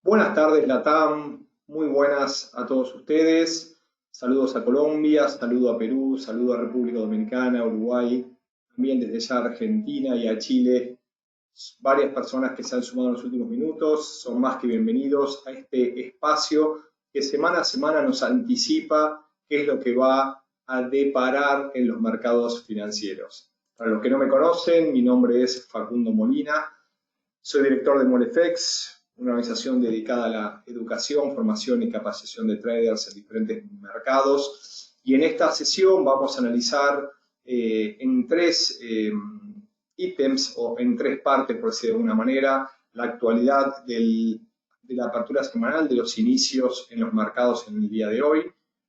Buenas tardes, Latam. Muy buenas a todos ustedes. Saludos a Colombia, saludo a Perú, saludo a República Dominicana, Uruguay, también desde ya a Argentina y a Chile. Varias personas que se han sumado en los últimos minutos son más que bienvenidos a este espacio que semana a semana nos anticipa qué es lo que va a deparar en los mercados financieros. Para los que no me conocen, mi nombre es Facundo Molina. Soy director de Molefex, una organización dedicada a la educación, formación y capacitación de traders en diferentes mercados. Y en esta sesión vamos a analizar en tres ítems o en tres partes, por decirlo de alguna manera, la actualidad de la apertura semanal, de los inicios en los mercados en el día de hoy.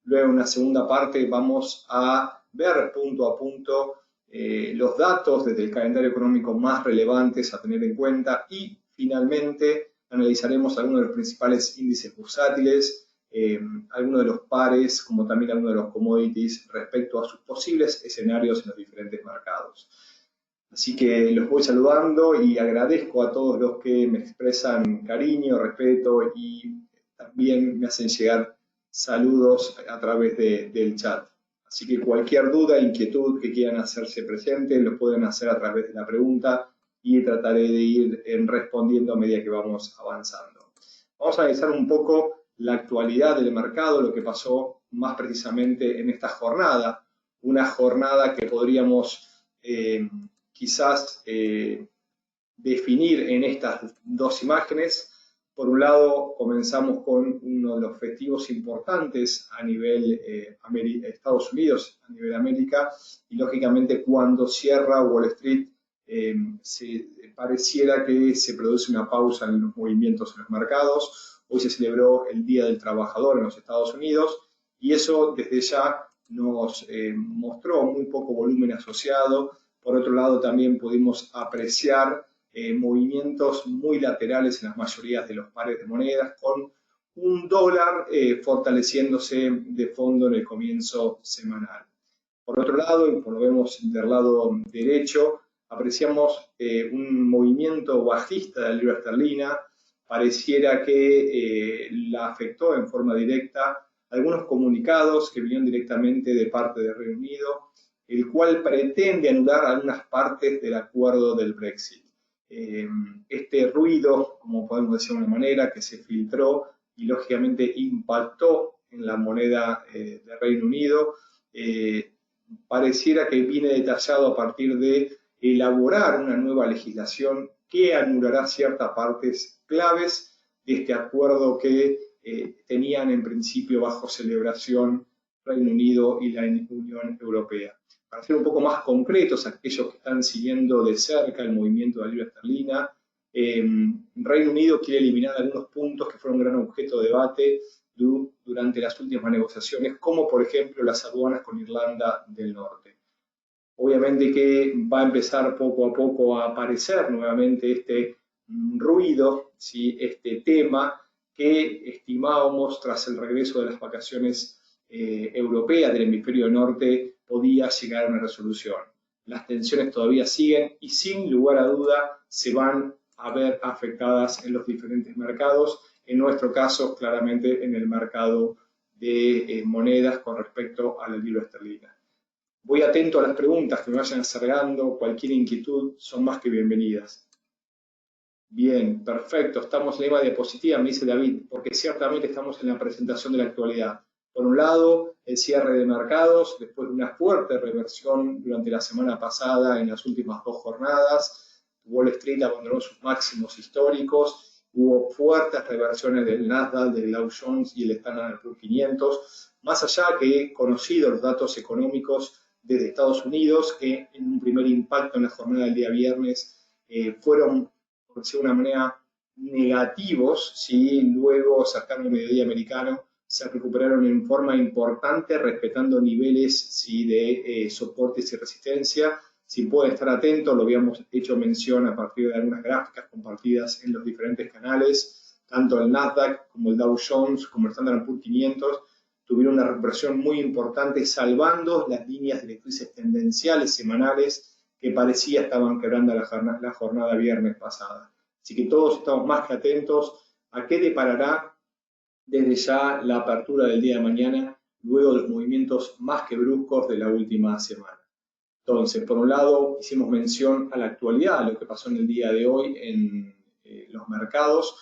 Luego, en una segunda parte, vamos a ver punto a punto los datos desde el calendario económico más relevantes a tener en cuenta y finalmente analizaremos algunos de los principales índices bursátiles, algunos de los pares, como también algunos de los commodities respecto a sus posibles escenarios en los diferentes mercados. Así que los voy saludando y agradezco a todos los que me expresan cariño, respeto y también me hacen llegar saludos a través del chat. Así que cualquier duda, inquietud que quieran hacerse presente, lo pueden hacer a través de la pregunta y trataré de ir respondiendo a medida que vamos avanzando. Vamos a analizar un poco la actualidad del mercado, lo que pasó más precisamente en esta jornada, una jornada que podríamos quizás definir en estas dos imágenes. Por un lado, comenzamos con uno de los festivos importantes a nivel Estados Unidos, a nivel América, y lógicamente cuando cierra Wall Street, pareciera que se produce una pausa en los movimientos en los mercados. Hoy se celebró el Día del Trabajador en los Estados Unidos y eso desde ya nos mostró muy poco volumen asociado. Por otro lado, también pudimos apreciar movimientos muy laterales en las mayorías de los pares de monedas, con un dólar fortaleciéndose de fondo en el comienzo semanal. Por otro lado, y como lo vemos del lado derecho, apreciamos un movimiento bajista de la libra esterlina. Pareciera que la afectó en forma directa algunos comunicados que vinieron directamente de parte del Reino Unido, el cual pretende anular algunas partes del acuerdo del Brexit. Este ruido, como podemos decir de una manera, que se filtró y lógicamente impactó en la moneda del Reino Unido, pareciera que viene detallado a partir de elaborar una nueva legislación que anulará ciertas partes claves de este acuerdo que tenían en principio bajo celebración Reino Unido y la Unión Europea. Para ser un poco más concretos, aquellos que están siguiendo de cerca el movimiento de la libra esterlina, Reino Unido quiere eliminar algunos puntos que fueron un gran objeto de debate durante las últimas negociaciones, como por ejemplo las aduanas con Irlanda del Norte. Obviamente que va a empezar poco a poco a aparecer nuevamente este ruido, ¿sí? Este tema que estimábamos tras el regreso de las vacaciones europeas del hemisferio norte podía llegar a una resolución. Las tensiones todavía siguen y sin lugar a duda se van a ver afectadas en los diferentes mercados. En nuestro caso, claramente en el mercado de monedas con respecto a la libra esterlina. Voy atento a las preguntas que me vayan acercando, cualquier inquietud son más que bienvenidas. Bien, perfecto, estamos en la diapositiva, me dice David, porque ciertamente estamos en la presentación de la actualidad. Por un lado, el cierre de mercados, después de una fuerte reversión durante la semana pasada en las últimas dos jornadas. Wall Street abandonó sus máximos históricos, hubo fuertes reversiones del Nasdaq, del Dow Jones y el Standard & Poor's 500, más allá que conocidos los datos económicos desde Estados Unidos, que en un primer impacto en la jornada del día viernes fueron, por decirlo de una manera, negativos, ¿sí? Luego, cercano al mediodía americano, se recuperaron en forma importante, respetando niveles, ¿sí? de soportes y resistencia. Si pueden estar atentos, lo habíamos hecho mención a partir de algunas gráficas compartidas en los diferentes canales, tanto el Nasdaq como el Dow Jones, como el Standard & Poor's 500, tuvieron una recuperación muy importante, salvando las líneas directrices tendenciales semanales que parecía estaban quebrando la jornada viernes pasada. Así que todos estamos más que atentos a qué deparará desde ya la apertura del día de mañana, luego de los movimientos más que bruscos de la última semana. Entonces, por un lado, hicimos mención a la actualidad, a lo que pasó en el día de hoy en los mercados,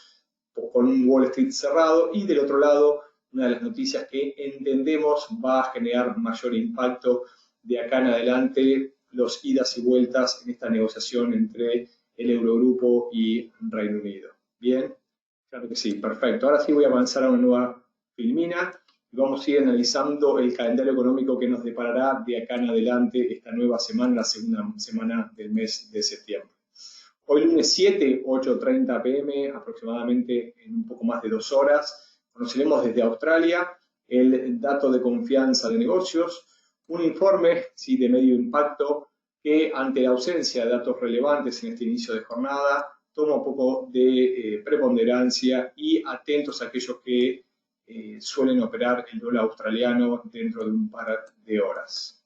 con un Wall Street cerrado, y del otro lado, una de las noticias que entendemos va a generar mayor impacto de acá en adelante, los idas y vueltas en esta negociación entre el Eurogrupo y Reino Unido. ¿Bien? Claro que sí, perfecto. Ahora sí voy a avanzar a una nueva filmina y vamos a ir analizando el calendario económico que nos deparará de acá en adelante esta nueva semana, la segunda semana del mes de septiembre. Hoy lunes 7, 8:30 p.m., aproximadamente en un poco más de 2 horas, conoceremos desde Australia el dato de confianza de negocios, un informe de medio impacto que ante la ausencia de datos relevantes en este inicio de jornada, toma un poco de preponderancia y atentos a aquellos que suelen operar el dólar australiano dentro de un par de horas.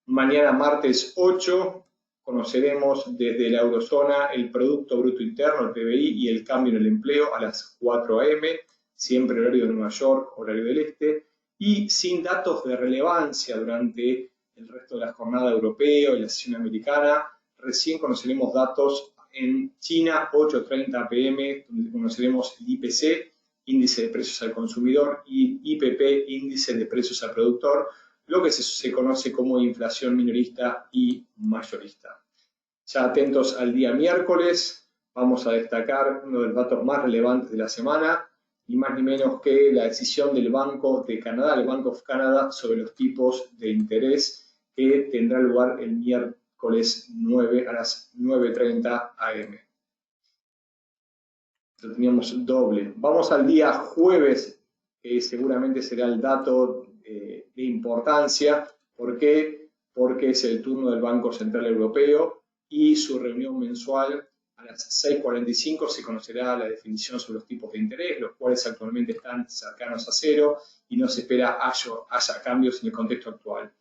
Mañana martes 8 conoceremos desde la eurozona el Producto Bruto Interno, el PBI, y el cambio en el empleo a las 4 a.m., siempre horario de Nueva York, horario del este, y sin datos de relevancia durante el resto de la jornada europea y la sesión americana, recién conoceremos datos en China, 8:30 p.m., donde conoceremos el IPC, índice de precios al consumidor, y IPP, índice de precios al productor, lo que se conoce como inflación minorista y mayorista. Ya atentos al día miércoles, vamos a destacar uno de los datos más relevantes de la semana, y más ni menos que la decisión del Banco de Canadá, el Bank of Canada, sobre los tipos de interés que tendrá lugar el miércoles 9 a las 9:30 am. Lo teníamos doble. Vamos al día jueves, que seguramente será el dato de importancia. ¿Por qué? Porque es el turno del Banco Central Europeo y su reunión mensual a las 6:45 se conocerá la definición sobre los tipos de interés, los cuales actualmente están cercanos a cero y no se espera haya cambios en el contexto actual.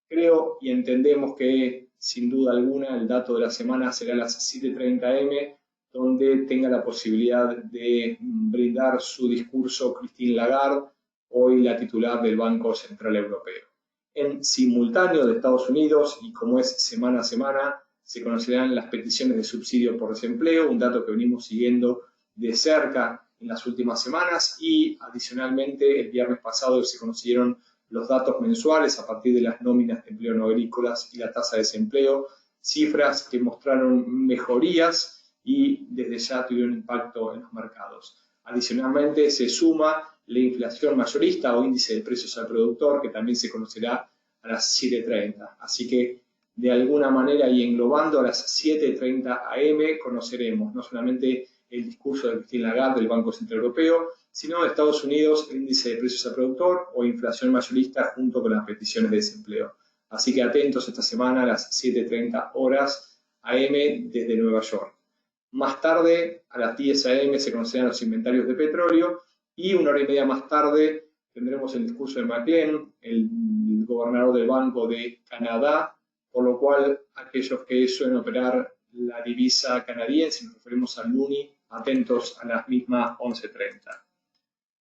Creo y entendemos que, sin duda alguna, el dato de la semana será a las 7:30 am, donde tenga la posibilidad de brindar su discurso Christine Lagarde, hoy la titular del Banco Central Europeo. En simultáneo de Estados Unidos, y como es semana a semana, se conocerán las peticiones de subsidio por desempleo, un dato que venimos siguiendo de cerca en las últimas semanas, y adicionalmente el viernes pasado se conocieron los datos mensuales a partir de las nóminas de empleo no agrícolas y la tasa de desempleo, cifras que mostraron mejorías y desde ya tuvieron impacto en los mercados. Adicionalmente se suma la inflación mayorista o índice de precios al productor, que también se conocerá a las 7:30. Así que de alguna manera y englobando a las 7:30 am conoceremos no solamente el discurso de Christine Lagarde del Banco Central Europeo, sino de Estados Unidos el índice de precios al productor o inflación mayorista junto con las peticiones de desempleo. Así que atentos esta semana a las 7:30 horas AM desde Nueva York. Más tarde, a las 10 am, se conocerán los inventarios de petróleo y una hora y media más tarde tendremos el discurso de Maclean, el gobernador del Banco de Canadá, por lo cual aquellos que suelen operar la divisa canadiense, nos referimos al Luni, atentos a las mismas 11:30.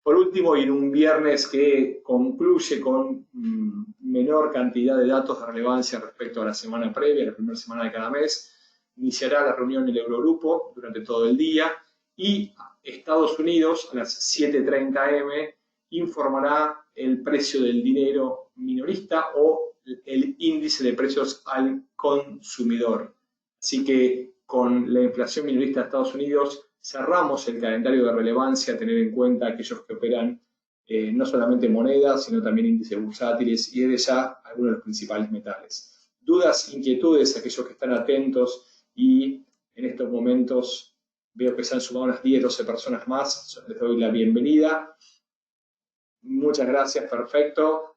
Por último, y en un viernes que concluye con menor cantidad de datos de relevancia respecto a la semana previa, la primera semana de cada mes, iniciará la reunión del Eurogrupo durante todo el día y Estados Unidos a las 7:30 am informará el precio del dinero minorista o el índice de precios al consumidor. Así que con la inflación minorista de Estados Unidos cerramos el calendario de relevancia a tener en cuenta aquellos que operan no solamente monedas, sino también índices bursátiles y desde ya algunos de los principales metales. Dudas, inquietudes, aquellos que están atentos y en estos momentos veo que se han sumado unas 10, 12 personas más, les doy la bienvenida. Muchas gracias, perfecto.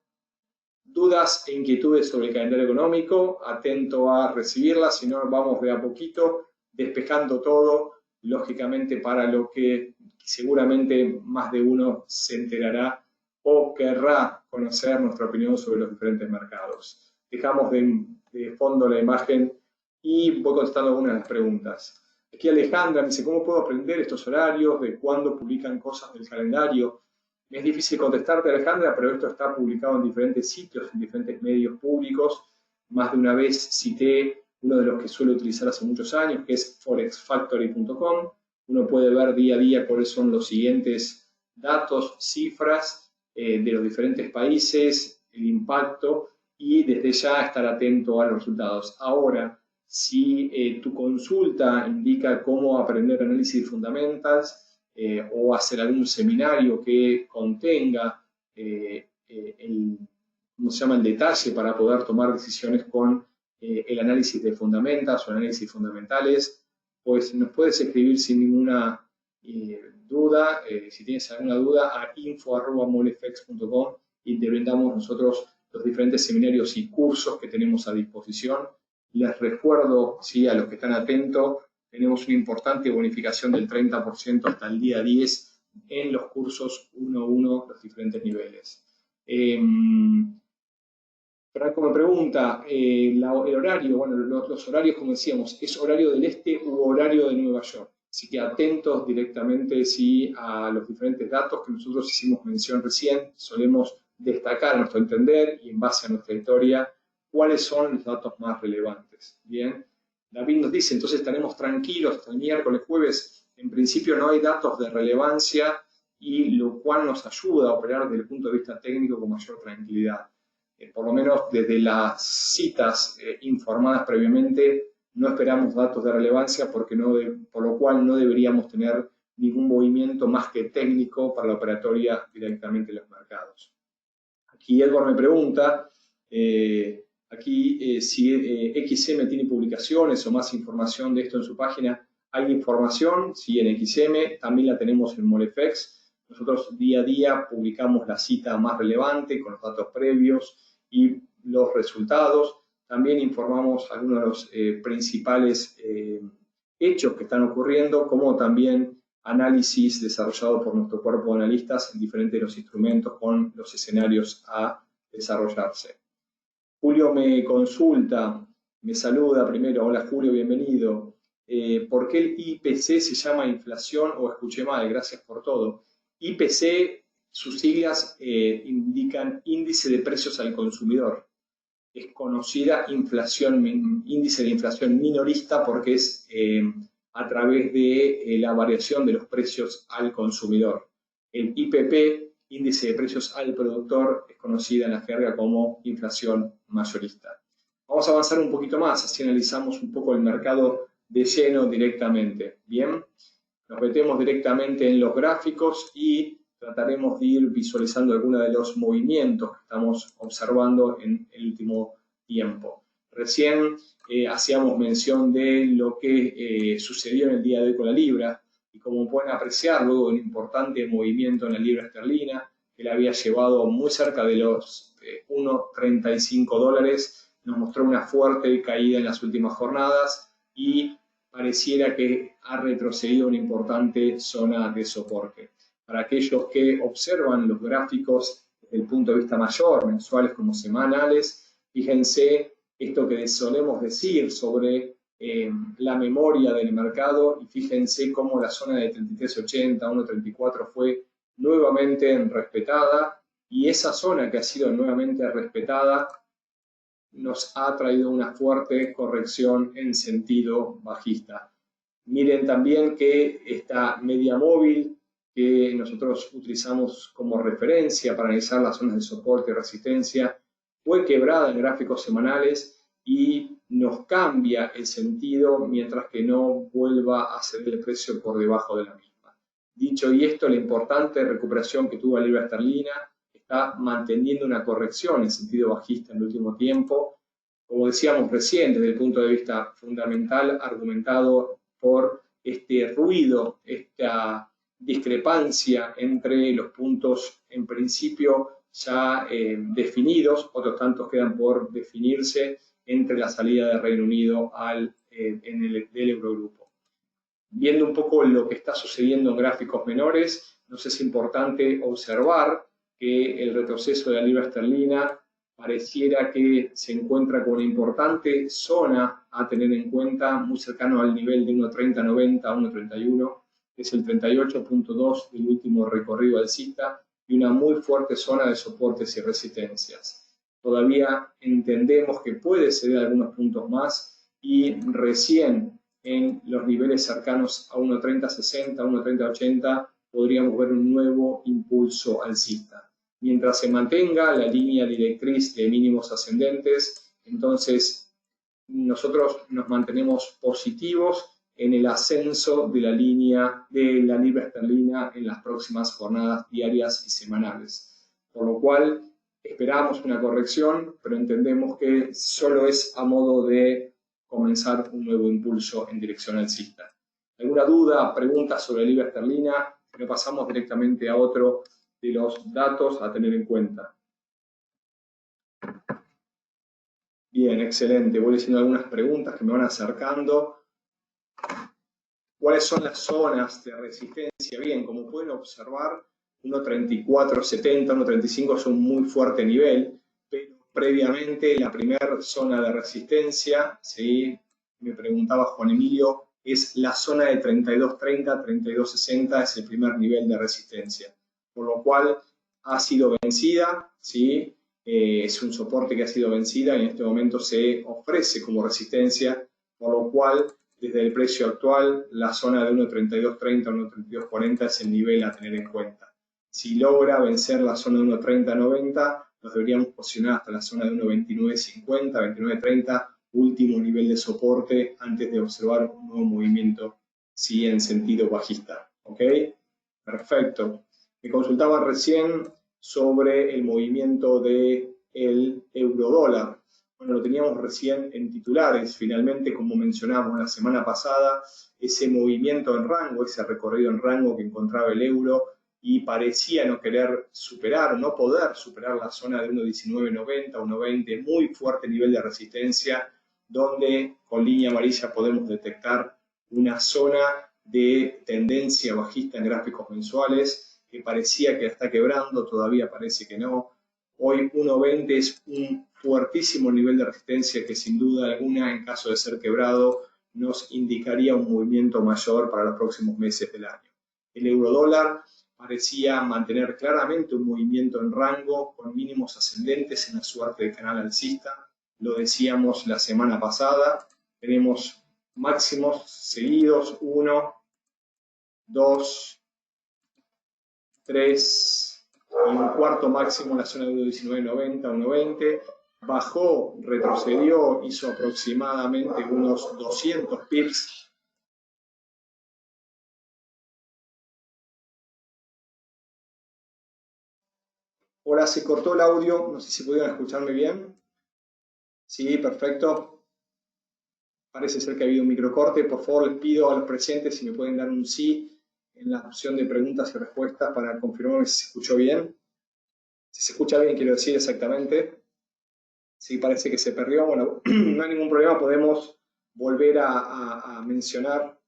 Dudas e inquietudes sobre el calendario económico, atento a recibirlas, si no vamos de a poquito despejando todo, lógicamente para lo que seguramente más de uno se enterará o querrá conocer nuestra opinión sobre los diferentes mercados. Dejamos de fondo la imagen y voy contestando algunas de las preguntas. Aquí Alejandra me dice, ¿cómo puedo aprender estos horarios? ¿De cuándo publican cosas del calendario? Es difícil contestarte, Alejandra, pero esto está publicado en diferentes sitios, en diferentes medios públicos. Más de una vez cité uno de los que suelo utilizar hace muchos años, que es forexfactory.com. Uno puede ver día a día cuáles son los siguientes datos, cifras de los diferentes países, el impacto, y desde ya estar atento a los resultados. Ahora, si tu consulta indica cómo aprender análisis de fundamentals, o hacer algún seminario que contenga ¿cómo se llama?, el detalle para poder tomar decisiones con el análisis de fundamentals o análisis fundamentales, pues nos puedes escribir sin ninguna duda, si tienes alguna duda, a info@molefx.com y te brindamos nosotros los diferentes seminarios y cursos que tenemos a disposición. Les recuerdo, sí, a los que están atentos, tenemos una importante bonificación del 30% hasta el día 10 en los cursos 1-1, los diferentes niveles. Franco me pregunta, el horario, bueno, los horarios, como decíamos, ¿es horario del este u horario de Nueva York? Así que atentos directamente, sí, a los diferentes datos que nosotros hicimos mención recién. Solemos destacar a nuestro entender y en base a nuestra historia cuáles son los datos más relevantes. Bien, David nos dice, entonces estaremos tranquilos hasta el miércoles, jueves. En principio no hay datos de relevancia, y lo cual nos ayuda a operar desde el punto de vista técnico con mayor tranquilidad. Por lo menos desde las citas informadas previamente, no esperamos datos de relevancia, por lo cual no deberíamos tener ningún movimiento más que técnico para la operatoria directamente en los mercados. Aquí Edward me pregunta, si XM tiene publicaciones o más información de esto en su página. Hay información, sí, en XM, también la tenemos en Molefx. Nosotros día a día publicamos la cita más relevante con los datos previos y los resultados. También informamos algunos de los principales hechos que están ocurriendo, como también análisis desarrollado por nuestro cuerpo de analistas en diferentes de los instrumentos con los escenarios a desarrollarse. Julio me consulta, me saluda primero. Hola Julio, bienvenido. ¿Por qué el IPC se llama inflación o escuché mal? Gracias por todo. IPC, sus siglas indican índice de precios al consumidor. Es conocida índice de inflación minorista porque es a través de la variación de los precios al consumidor. El IPP, índice de precios al productor, es conocida en la jerga como inflación mayorista. Vamos a avanzar un poquito más, así analizamos un poco el mercado de lleno directamente. Bien, nos metemos directamente en los gráficos y trataremos de ir visualizando algunos de los movimientos que estamos observando en el último tiempo. Recién hacíamos mención de lo que sucedió en el día de hoy con la libra, y como pueden apreciar, luego de un importante movimiento en la libra esterlina, que la había llevado muy cerca de los 1,35 dólares, nos mostró una fuerte caída en las últimas jornadas y pareciera que ha retrocedido una importante zona de soporte. Para aquellos que observan los gráficos desde el punto de vista mayor, mensuales como semanales, fíjense esto que solemos decir sobre la memoria del mercado, y fíjense cómo la zona de 33.80, 1.34 fue nuevamente respetada, y esa zona que ha sido nuevamente respetada nos ha traído una fuerte corrección en sentido bajista. Miren también que esta media móvil que nosotros utilizamos como referencia para analizar las zonas de soporte y resistencia fue quebrada en gráficos semanales y nos cambia el sentido mientras que no vuelva a ceder el precio por debajo de la misma. Dicho y esto, la importante recuperación que tuvo la libra esterlina está manteniendo una corrección en sentido bajista en el último tiempo, como decíamos recién, desde el punto de vista fundamental, argumentado por este ruido, esta discrepancia entre los puntos en principio ya definidos, otros tantos quedan por definirse entre la salida del Reino Unido del Eurogrupo. Viendo un poco lo que está sucediendo en gráficos menores, nos es importante observar que el retroceso de la libra esterlina pareciera que se encuentra con una importante zona a tener en cuenta, muy cercano al nivel de 1.3090 a 1.31, que es el 38.2 del último recorrido alcista, y una muy fuerte zona de soportes y resistencias. Todavía entendemos que puede ceder algunos puntos más y recién en los niveles cercanos a 1.3060, 1.3080 podríamos ver un nuevo impulso alcista. Mientras se mantenga la línea directriz de mínimos ascendentes, entonces nosotros nos mantenemos positivos en el ascenso de la línea de la libra esterlina en las próximas jornadas diarias y semanales. Por lo cual esperamos una corrección, pero entendemos que solo es a modo de comenzar un nuevo impulso en dirección alcista. ¿Alguna duda, pregunta sobre la libra esterlina? No pasamos directamente a otro de los datos a tener en cuenta. Bien, excelente. Voy leyendo algunas preguntas que me van acercando. ¿Cuáles son las zonas de resistencia? Bien, como pueden observar, 1.3470, 1.35 es un muy fuerte nivel, pero previamente la primera zona de resistencia, ¿sí? Me preguntaba Juan Emilio, es la zona de 32.30, 32.60, es el primer nivel de resistencia, por lo cual ha sido vencida, ¿sí? Es un soporte que ha sido vencida y en este momento se ofrece como resistencia, por lo cual desde el precio actual la zona de 1.3230 a 1.3240 es el nivel a tener en cuenta. Si logra vencer la zona de 1.3090, nos deberíamos posicionar hasta la zona de 1.2950, 29.30, último nivel de soporte antes de observar un nuevo movimiento, sí, en sentido bajista. ¿Ok? Perfecto. Me consultaban recién sobre el movimiento del euro-dólar. Bueno, lo teníamos recién en titulares. Finalmente, como mencionamos la semana pasada, ese movimiento en rango, ese recorrido en rango que encontraba el euro y parecía no querer superar, no poder superar la zona de 1.1990, 1.20, muy fuerte nivel de resistencia, donde con línea amarilla podemos detectar una zona de tendencia bajista en gráficos mensuales que parecía que está quebrando, todavía parece que no. Hoy 1.20 es un fuertísimo nivel de resistencia que sin duda alguna, en caso de ser quebrado, nos indicaría un movimiento mayor para los próximos meses del año. El euro-dólar parecía mantener claramente un movimiento en rango con mínimos ascendentes en la suerte de canal alcista. Lo decíamos la semana pasada, tenemos máximos seguidos, 1, 2, 3 y un cuarto máximo en la zona de 1.1990, 1.20, bajó, retrocedió, hizo aproximadamente unos 200 pips. Ahora se cortó el audio, no sé si pudieron escucharme bien. Sí, perfecto. Parece ser que ha habido un microcorte. Por favor, les pido a los presentes si me pueden dar un sí en la opción de preguntas y respuestas para confirmar si se escuchó bien. Si se escucha bien, quiero decir exactamente. Sí, parece que se perdió. Bueno, no hay ningún problema, podemos volver a mencionar.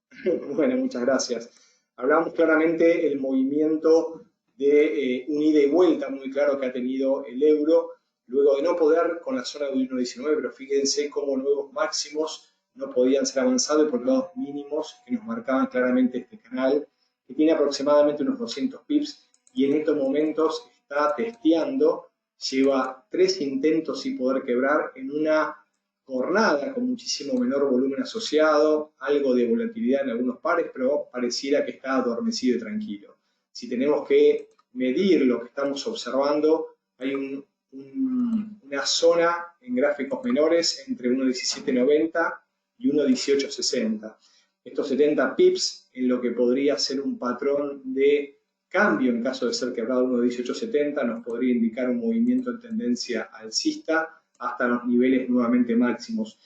Bueno, muchas gracias. Hablamos claramente el movimiento de un ida y vuelta muy claro que ha tenido el euro, luego de no poder con la zona de 1.19, pero fíjense cómo nuevos máximos no podían ser avanzados por los mínimos que nos marcaban claramente este canal, que tiene aproximadamente unos 200 pips y en estos momentos está testeando, lleva 3 intentos sin poder quebrar en una jornada con muchísimo menor volumen asociado, algo de volatilidad en algunos pares, pero pareciera que está adormecido y tranquilo. Si tenemos que medir lo que estamos observando, hay una zona en gráficos menores entre 1.1790 y 1.1860. Estos 70 pips en lo que podría ser un patrón de cambio en caso de ser quebrado 1.1870 nos podría indicar un movimiento en tendencia alcista hasta los niveles nuevamente máximos.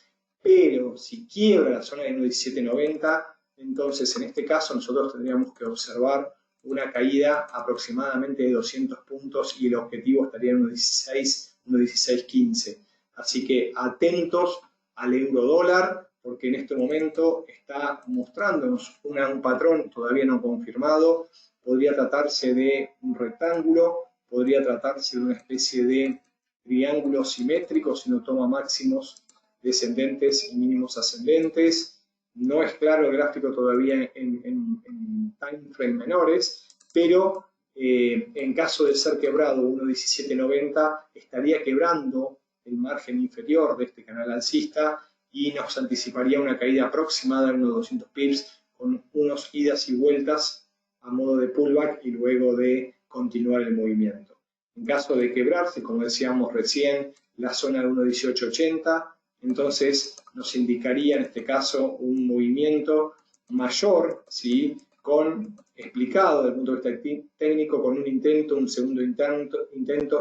Pero si quiebra la zona de 1.1790, entonces en este caso nosotros tendríamos que observar una caída aproximadamente de 200 puntos y el objetivo estaría en 1.16, 1.1615. Así que atentos al euro dólar, porque en este momento está mostrándonos un patrón todavía no confirmado. Podría tratarse de un rectángulo, podría tratarse de una especie de triángulo simétrico si no toma máximos descendentes y mínimos ascendentes. No es claro el gráfico todavía en time frame menores, pero en caso de ser quebrado 1.1790, estaría quebrando el margen inferior de este canal alcista y nos anticiparía una caída aproximada de unos 200 pips con unos idas y vueltas a modo de pullback y luego de continuar el movimiento. En caso de quebrarse, como decíamos recién, la zona de 1.1880, entonces nos indicaría en este caso un movimiento mayor, ¿sí? Explicado desde el punto de vista técnico con un intento, un segundo intento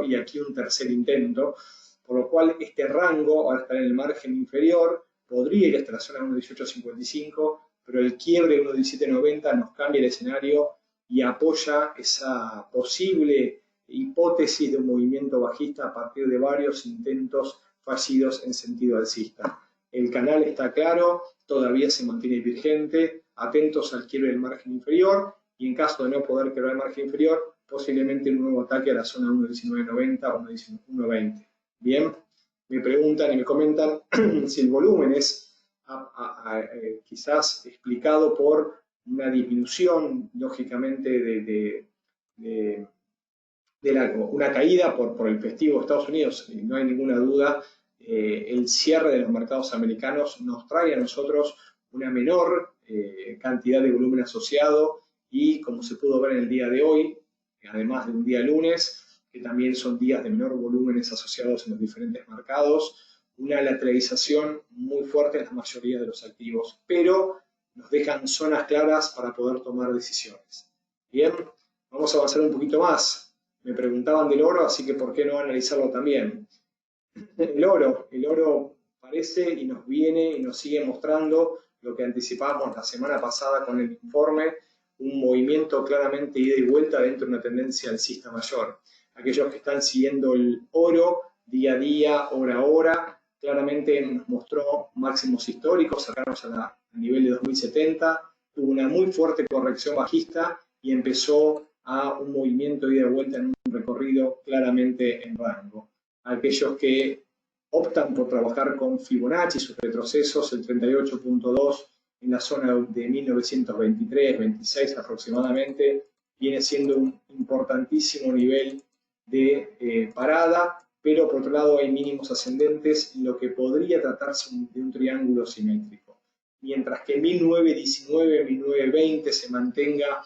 y aquí un tercer intento, por lo cual este rango, ahora está en el margen inferior, podría ir hasta la zona 1.1855, pero el quiebre de 1.1790 nos cambia el escenario y apoya esa posible hipótesis de un movimiento bajista a partir de varios intentos fallidos en sentido alcista. El canal está claro, todavía se mantiene vigente, atentos al quiebre del margen inferior y en caso de no poder quebrar el margen inferior, posiblemente un nuevo ataque a la zona 1.1990 o 1.1920. Bien, me preguntan y me comentan si el volumen es quizás explicado por una disminución, lógicamente, de una caída por el festivo de Estados Unidos. No hay ninguna duda, el cierre de los mercados americanos nos trae a nosotros una menor cantidad de volumen asociado y, como se pudo ver en el día de hoy, además de un día lunes, que también son días de menor volúmenes asociados en los diferentes mercados, una lateralización muy fuerte en la mayoría de los activos, pero nos dejan zonas claras para poder tomar decisiones. Bien, vamos a avanzar un poquito más. Me preguntaban del oro, así que ¿por qué no analizarlo también? El oro parece y nos viene y nos sigue mostrando lo que anticipábamos la semana pasada con el informe, un movimiento claramente ida y vuelta dentro de una tendencia alcista mayor. Aquellos que están siguiendo el oro día a día, hora a hora, claramente nos mostró máximos históricos, cercanos al nivel de 2070, tuvo una muy fuerte corrección bajista y empezó a un movimiento de ida y vuelta en un recorrido claramente en rango. Aquellos que optan por trabajar con Fibonacci, sus retrocesos, el 38.2 en la zona de 1923-26 aproximadamente, viene siendo un importantísimo nivel de parada, pero por otro lado hay mínimos ascendentes, lo que podría tratarse de un triángulo simétrico. Mientras que 1919-1920 se mantenga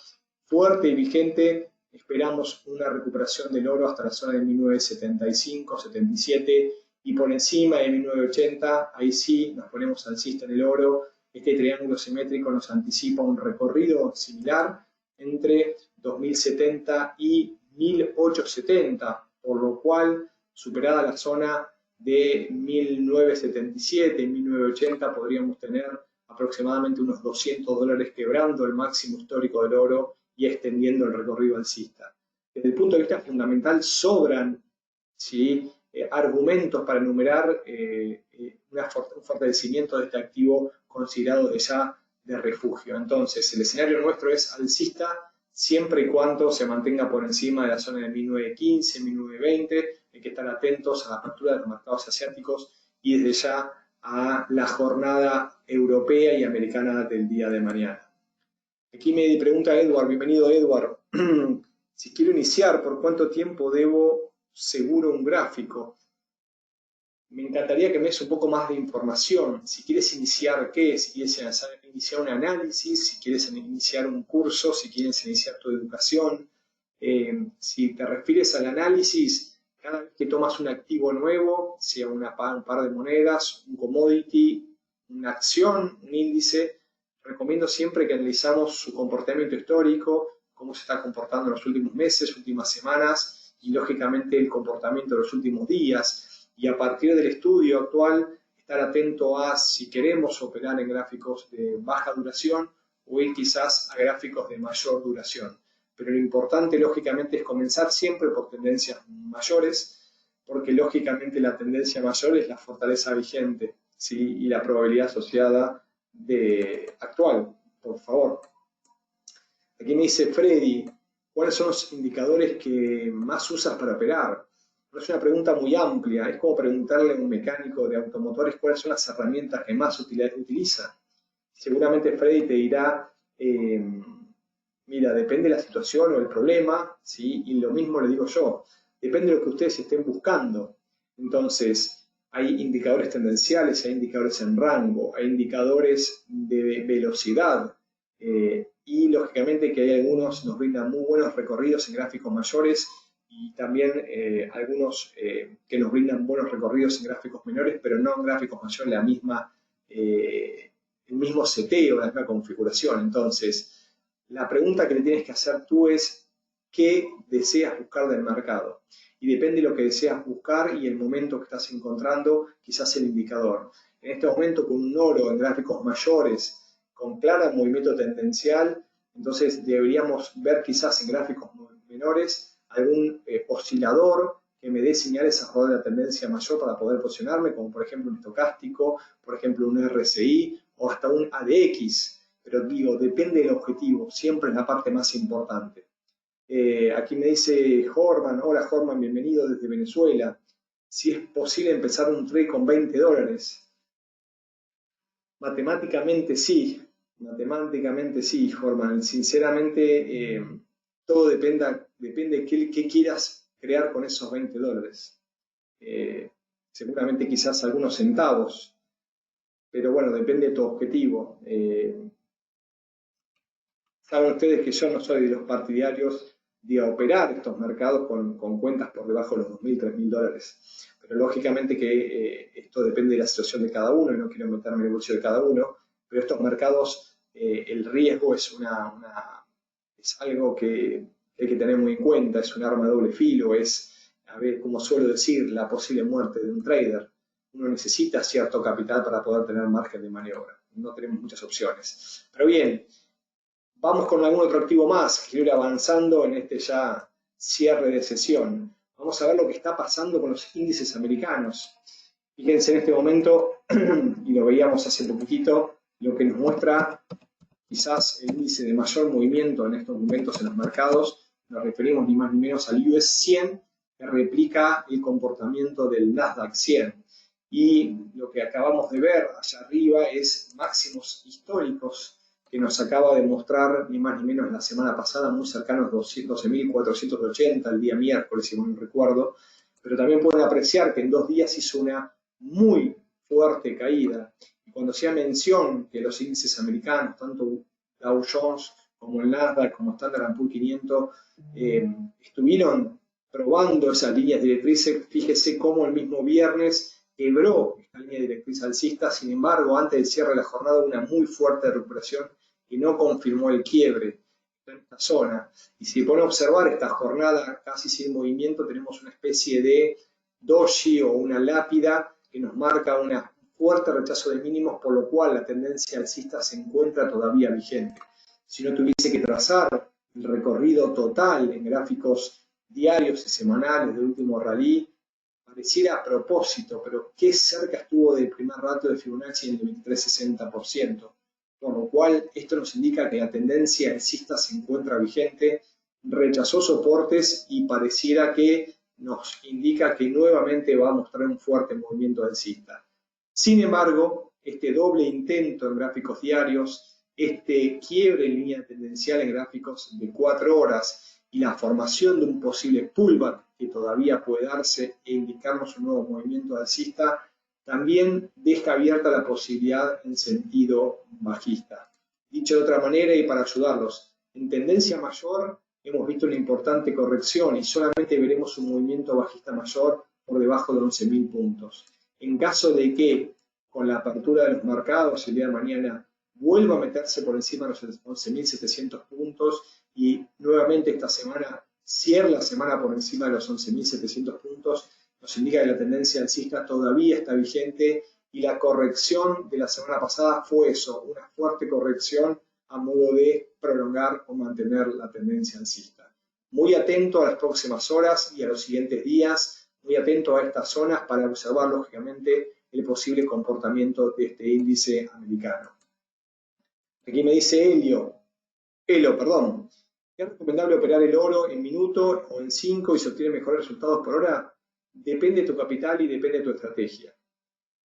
fuerte y vigente, esperamos una recuperación del oro hasta la zona de 1975-77 y por encima de 1980, ahí sí nos ponemos alcista en el oro. Este triángulo simétrico nos anticipa un recorrido similar entre 2070 y 1870, por lo cual, superada la zona de 1977 y 1980, podríamos tener aproximadamente unos $200 quebrando el máximo histórico del oro y extendiendo el recorrido alcista. Desde el punto de vista fundamental, sobran, ¿sí?, argumentos para enumerar un fortalecimiento de este activo considerado de ya de refugio. Entonces, el escenario nuestro es alcista siempre y cuando se mantenga por encima de la zona de 1915, 1920. Hay que estar atentos a la apertura de los mercados asiáticos y desde ya a la jornada europea y americana del día de mañana. Aquí me pregunta Edward, bienvenido Edward, si quiero iniciar, ¿por cuánto tiempo debo seguro un gráfico? Me encantaría que me des un poco más de información, si quieres iniciar qué, si quieres iniciar un análisis, si quieres iniciar un curso, si quieres iniciar tu educación. Si te refieres al análisis, cada vez que tomas un activo nuevo, sea un par de monedas, un commodity, una acción, un índice, recomiendo siempre que analizamos su comportamiento histórico, cómo se está comportando en los últimos meses, últimas semanas y lógicamente el comportamiento de los últimos días. Y a partir del estudio actual, estar atento a si queremos operar en gráficos de baja duración o ir quizás a gráficos de mayor duración. Pero lo importante, lógicamente, es comenzar siempre por tendencias mayores, porque lógicamente la tendencia mayor es la fortaleza vigente, ¿sí?, y la probabilidad asociada actual, por favor. Aquí me dice Freddy, ¿cuáles son los indicadores que más usas para operar? Pero es una pregunta muy amplia, es como preguntarle a un mecánico de automotores cuáles son las herramientas que más utiliza. Seguramente Freddy te dirá, mira, depende de la situación o el problema, ¿sí? Y lo mismo le digo yo, depende de lo que ustedes estén buscando. Entonces, hay indicadores tendenciales, hay indicadores en rango, hay indicadores de velocidad, y lógicamente que hay algunos nos brindan muy buenos recorridos en gráficos mayores y también algunos que nos brindan buenos recorridos en gráficos menores, pero no en gráficos mayores el mismo seteo, la misma configuración. Entonces, la pregunta que le tienes que hacer tú es ¿qué deseas buscar del mercado? Y depende de lo que deseas buscar y el momento que estás encontrando, quizás el indicador. En este momento, con un oro en gráficos mayores, con claro movimiento tendencial, entonces deberíamos ver quizás en gráficos menores algún oscilador que me dé señales a favor de la tendencia mayor para poder posicionarme, como por ejemplo un estocástico, por ejemplo un RSI o hasta un ADX. Pero digo, depende del objetivo, siempre es la parte más importante. Aquí me dice Jorman, hola Jorman, bienvenido desde Venezuela. Si es posible empezar un trade con $20. Matemáticamente sí, Jorman. Sinceramente, todo depende de qué quieras crear con esos $20. Seguramente quizás algunos centavos, pero bueno, depende de tu objetivo. Saben ustedes que yo no soy de los partidarios de operar estos mercados con cuentas por debajo de los $2.000, $3.000. Pero lógicamente que esto depende de la situación de cada uno y no quiero meterme en el bolsillo de cada uno, pero estos mercados, el riesgo es algo que hay que tener muy en cuenta, es un arma de doble filo, es, a ver, como suelo decir, la posible muerte de un trader. Uno necesita cierto capital para poder tener margen de maniobra, no tenemos muchas opciones. Pero bien, vamos con algún otro activo más, quiero ir avanzando en este ya cierre de sesión. Vamos a ver lo que está pasando con los índices americanos. Fíjense en este momento, y lo veíamos hace poquitito, lo que nos muestra quizás el índice de mayor movimiento en estos momentos en los mercados, nos referimos ni más ni menos al US 100, que replica el comportamiento del Nasdaq 100. Y lo que acabamos de ver allá arriba es máximos históricos que nos acaba de mostrar ni más ni menos la semana pasada, muy cercanos a 12.480 el día miércoles, si no recuerdo, pero también pueden apreciar que en 2 días hizo una muy fuerte caída. Y cuando hacía mención que los índices americanos, tanto Dow Jones como el Nasdaq, como Standard & Poor's 500, estuvieron probando esas líneas directrices, fíjese cómo el mismo viernes quebró esta línea directriz alcista, sin embargo, antes del cierre de la jornada, una muy fuerte recuperación que no confirmó el quiebre en esta zona. Y si se pone a observar esta jornada casi sin movimiento, tenemos una especie de doji o una lápida que nos marca un fuerte rechazo de mínimos, por lo cual la tendencia alcista se encuentra todavía vigente. Si no tuviese que trazar el recorrido total en gráficos diarios y semanales del último rally, pareciera a propósito, pero qué cerca estuvo del primer ratio de Fibonacci en el 23,60%. Por lo cual, esto nos indica que la tendencia alcista se encuentra vigente, rechazó soportes y pareciera que nos indica que nuevamente va a mostrar un fuerte movimiento alcista. Sin embargo, este doble intento en gráficos diarios, este quiebre en línea tendencial en gráficos de 4 horas y la formación de un posible pullback que todavía puede darse e indicarnos un nuevo movimiento alcista, también deja abierta la posibilidad en sentido bajista. Dicho de otra manera y para ayudarlos, en tendencia mayor hemos visto una importante corrección y solamente veremos un movimiento bajista mayor por debajo de 11.000 puntos. En caso de que con la apertura de los mercados el día de mañana vuelva a meterse por encima de los 11.700 puntos y nuevamente esta semana cierre la semana por encima de los 11.700 puntos, nos indica que la tendencia alcista todavía está vigente y la corrección de la semana pasada fue eso, una fuerte corrección a modo de prolongar o mantener la tendencia alcista. Muy atento a las próximas horas y a los siguientes días, muy atento a estas zonas para observar lógicamente el posible comportamiento de este índice americano. Aquí me dice Elo, perdón. ¿Es recomendable operar el oro en minuto o en 5 y se obtienen mejores resultados por hora? depende de tu capital y depende de tu estrategia.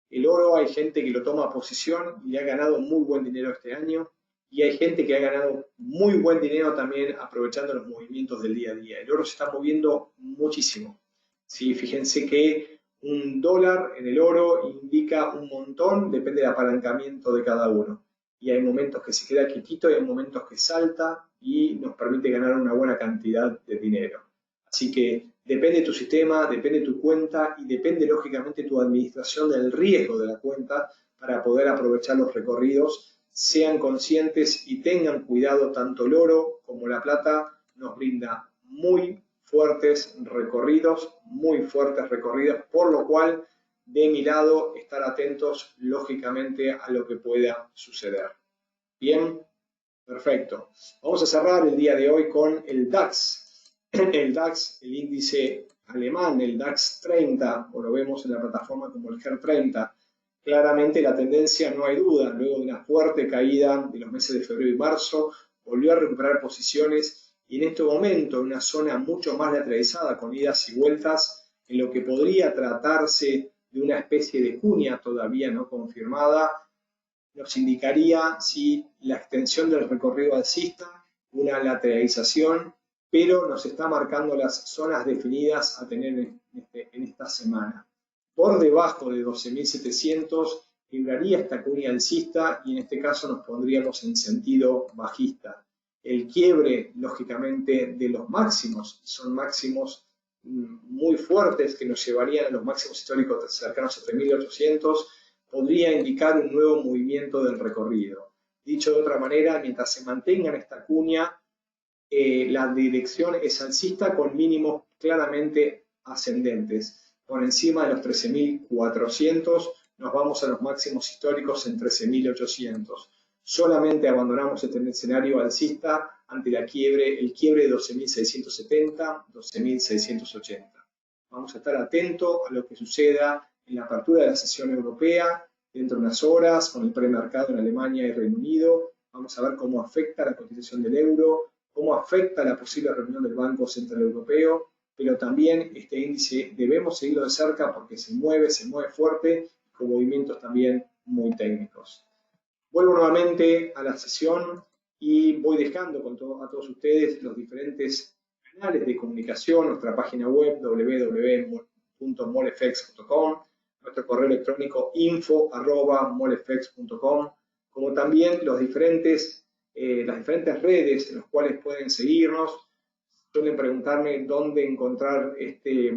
El oro hay gente que lo toma a posición y ha ganado muy buen dinero este año, y hay gente que ha ganado muy buen dinero también aprovechando los movimientos del día a día. El oro se está moviendo muchísimo. ¿Sí? Fíjense que un dólar en el oro indica un montón, depende del apalancamiento de cada uno. Y hay momentos que se queda quietito y hay momentos que salta y nos permite ganar una buena cantidad de dinero. Así que depende de tu sistema, depende de tu cuenta y depende lógicamente tu administración del riesgo de la cuenta para poder aprovechar los recorridos. Sean conscientes y tengan cuidado, tanto el oro como la plata nos brinda muy fuertes recorridos, por lo cual de mi lado estar atentos lógicamente a lo que pueda suceder. Bien, perfecto. Vamos a cerrar el día de hoy con el DAX. El DAX, el índice alemán, el DAX 30, o lo vemos en la plataforma como el GER 30. Claramente la tendencia, no hay duda, luego de una fuerte caída de los meses de febrero y marzo, volvió a recuperar posiciones y en este momento en una zona mucho más lateralizada, con idas y vueltas, en lo que podría tratarse de una especie de cuña todavía no confirmada, nos indicaría si la extensión del recorrido alcista, una lateralización, pero nos está marcando las zonas definidas a tener en esta semana. Por debajo de 12.700 libraría esta cuña alcista y en este caso nos pondríamos en sentido bajista. El quiebre, lógicamente, de los máximos, son máximos muy fuertes que nos llevarían a los máximos históricos cercanos a 3.800, podría indicar un nuevo movimiento del recorrido. Dicho de otra manera, mientras se mantenga en esta cuña, la dirección es alcista con mínimos claramente ascendentes. Por encima de los 13.400 nos vamos a los máximos históricos en 13.800. Solamente abandonamos este escenario alcista ante el quiebre de 12.670, 12.680. Vamos a estar atentos a lo que suceda en la apertura de la sesión europea dentro de unas horas con el premercado en Alemania y Reino Unido. Vamos a ver cómo afecta la cotización del euro, cómo afecta la posible reunión del Banco Central Europeo, pero también este índice debemos seguirlo de cerca porque se mueve fuerte, con movimientos también muy técnicos. Vuelvo nuevamente a la sesión y voy dejando a todos ustedes los diferentes canales de comunicación, nuestra página web www.molefx.com, nuestro correo electrónico info@molefx.com, como también las diferentes redes en las cuales pueden seguirnos. Suelen preguntarme dónde encontrar este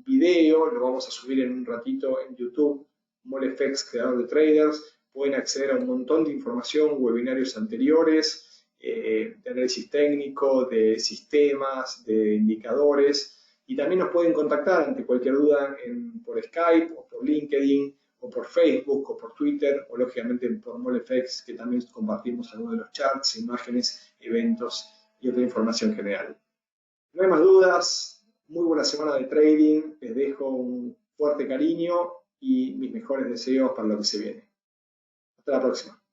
video, lo vamos a subir en un ratito en YouTube, Molefx, creador de traders. Pueden acceder a un montón de información, webinarios anteriores, de análisis técnico, de sistemas, de indicadores, y también nos pueden contactar ante cualquier duda por Skype, o por LinkedIn, o por Facebook, o por Twitter, o lógicamente por Molefx, que también compartimos algunos de los charts, imágenes, eventos y otra información general. No hay más dudas, muy buena semana de trading, les dejo un fuerte cariño y mis mejores deseos para lo que se viene. Hasta la próxima.